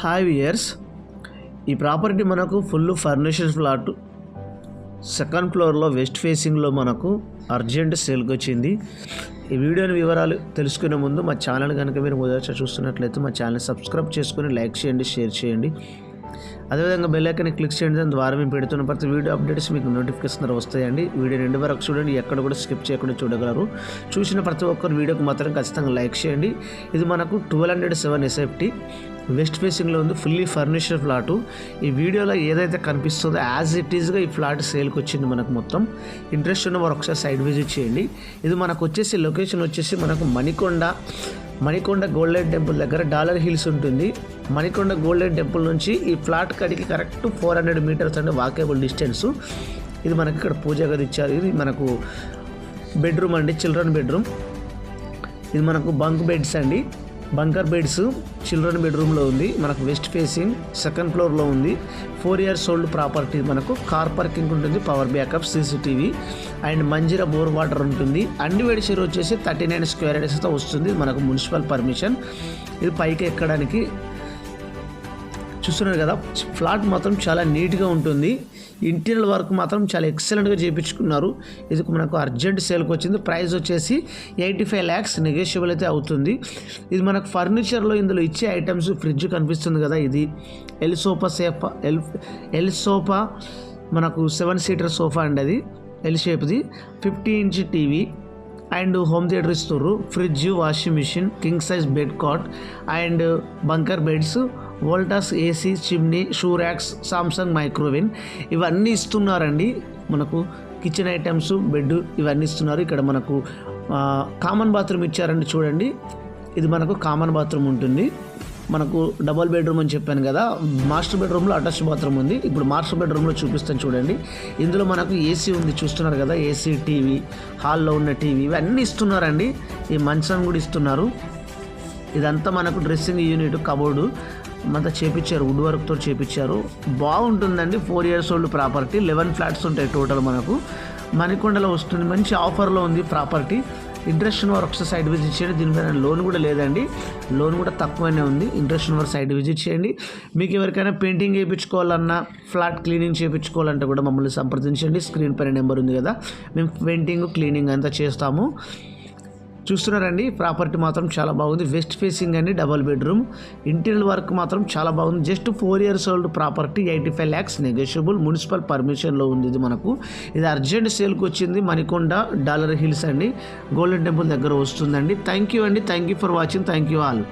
Hi viewers, ఈ property మనకు full furniture flat second ఫ్లోర్లో వెస్ట్ ఫేసింగ్లో మనకు అర్జెంట్ సేల్కి వచ్చింది. ఈ వీడియోని వివరాలు తెలుసుకునే ముందు మా ఛానల్ కనుక మీరు మొదట చూస్తున్నట్లయితే మా ఛానల్ సబ్స్క్రైబ్ చేసుకొని లైక్ చేయండి, షేర్ చేయండి. అదేవిధంగా బెల్ ఐకాన్ క్లిక్ చేయండి. దాని ద్వారా మేము పెడుతున్న ప్రతి వీడియో అప్డేట్స్ మీకు నోటిఫికేషన్ ద్వారా వస్తాయండి. వీడియో రెండు వరకు చూడండి, ఎక్కడ కూడా స్కిప్ చేయకుండా చూడగలరు. చూసిన ప్రతి ఒక్కరు వీడియోకి మాత్రం ఖచ్చితంగా లైక్ చేయండి. ఇది మనకు 1207 SFT వెస్ట్ ఫేసింగ్లో ఉంది, ఫుల్లీ ఫర్నిచర్ ఫ్లాటు. ఈ వీడియోలో ఏదైతే కనిపిస్తుందో యాజ్ ఇట్ ఈజ్గా ఈ ఫ్లాట్ సేల్కి వచ్చింది. మనకు మొత్తం ఇంట్రెస్ట్ ఉన్న వారు ఒకసారి సైడ్ విజిట్ చేయండి. ఇది మనకు వచ్చేసి లొకేషన్ వచ్చేసి మనకు మణికొండ గోల్డెన్ టెంపుల్ దగ్గర డాలర్ హిల్స్ ఉంటుంది. మణికొండ గోల్డెన్ టెంపుల్ నుంచి ఈ ఫ్లాట్ కడికి కరెక్ట్ 400 మీటర్స్ అంటే వాకేబుల్ డిస్టెన్స్. ఇది మనకి ఇక్కడ పూజ గది ఇచ్చారు. ఇది మనకు బెడ్రూమ్ అండి, చిల్డ్రన్ బెడ్రూమ్. ఇది మనకు బంక్ బెడ్స్ అండి, బంకర్ బెడ్స్ చిల్డ్రన్ బెడ్రూమ్లో ఉంది. మనకు వెస్ట్ ఫేసింగ్ సెకండ్ ఫ్లోర్లో ఉంది. 4 years ఓల్డ్ ప్రాపర్టీ. మనకు కార్ పార్కింగ్ ఉంటుంది, power backup, CCTV and Manjira bore water ఉంటుంది. అన్డివైడ్ షేర్ వచ్చేసి 39 square yardsతో వస్తుంది. మనకు మున్సిపల్ పర్మిషన్. ఇది పైకి ఎక్కడానికి. చూస్తున్నారు కదా, ఫ్లాట్ మాత్రం చాలా నీట్గా ఉంటుంది. ఇంటీరియర్ వర్క్ మాత్రం చాలా ఎక్సలెంట్గా చేయించుకున్నారు. ఇది మనకు అర్జెంట్ సేల్కి వచ్చింది. ప్రైస్ వచ్చేసి 85 lakhs నెగోషియబుల్ అయితే అవుతుంది. ఇది మనకు ఫర్నిచర్లో ఇందులో ఇచ్చే ఐటమ్స్ ఫ్రిడ్జ్ కనిపిస్తుంది కదా, ఇది ఎల్ సోఫా మనకు 7-seater సోఫా అండి. అది ఎల్ షేప్ది. 50-inch TV and home theatre ఇస్తారు. Fridge, washing machine, king size bed cot and bunker beds, Voltas AC, chimney, shoe racks, Samsung microwave ఇవన్నీ ఇస్తున్నారండి. మనకు కిచెన్ ఐటమ్స్, బెడ్ ఇవన్నీ ఇస్తున్నారు. ఇక్కడ మనకు కామన్ బాత్రూమ్ ఇచ్చారండి. చూడండి, ఇది మనకు కామన్ బాత్రూమ్ ఉంటుంది. మనకు డబుల్ బెడ్రూమ్ అని చెప్పాను కదా, మాస్టర్ బెడ్రూమ్లో అటాచ్ బాత్రూమ్ ఉంది. ఇప్పుడు మాస్టర్ బెడ్రూమ్లో చూపిస్తాను చూడండి. ఇందులో మనకు AC ఉంది, చూస్తున్నారు కదా, AC, టీవీ, హాల్లో ఉన్న టీవీ ఇవన్నీ ఇస్తున్నారండి. ఈ మంచం కూడా ఇస్తున్నారు. ఇదంతా మనకు డ్రెస్సింగ్ యూనిట్, కబోర్డు అంతా చేపించారు, వుడ్ వర్క్తో చేపించారు. బాగుంటుందండి. 4 years ఓల్డ్ ప్రాపర్టీ. 11 ఫ్లాట్స్ ఉంటాయి టోటల్. మనకు మణికొండలో వస్తుంది. మంచి ఆఫర్లో ఉంది ప్రాపర్టీ. ఇంట్రెస్ట్ ఉన్న వారు ఒకసారి సైడ్ విజిట్ చేయండి. దీనిపైన లోన్ కూడా లేదండి, లోన్ కూడా తక్కువనే ఉంది. ఇంట్రెస్ట్ ఉన్న వారు సైడ్ విజిట్ చేయండి. మీకు ఎవరికైనా పెయింటింగ్ చేయించుకోవాలన్నా, ఫ్లాట్ క్లీనింగ్ చేయించుకోవాలంటే కూడా మమ్మల్ని సంప్రదించండి. స్క్రీన్ పైన నెంబర్ ఉంది కదా, మేము పెయింటింగ్, క్లీనింగ్ అంతా చేస్తాము. చూస్తున్నారండి, ప్రాపర్టీ మాత్రం చాలా బాగుంది. వెస్ట్ ఫేసింగ్ అండి, డబల్ బెడ్రూమ్. ఇంటీరియర్ వర్క్ మాత్రం చాలా బాగుంది. Just 4 years old property. 85 lakhs negotiable. Municipal పర్మిషన్లో ఉంది. ఇది మనకు ఇది అర్జెంట్ సేల్కి వచ్చింది. మణికొండ డాలర్ హిల్స్ అండి, గోల్డెన్ టెంపుల్ దగ్గర వస్తుందండి. థ్యాంక్ యూ అండి. Thank you for watching. Thank you all.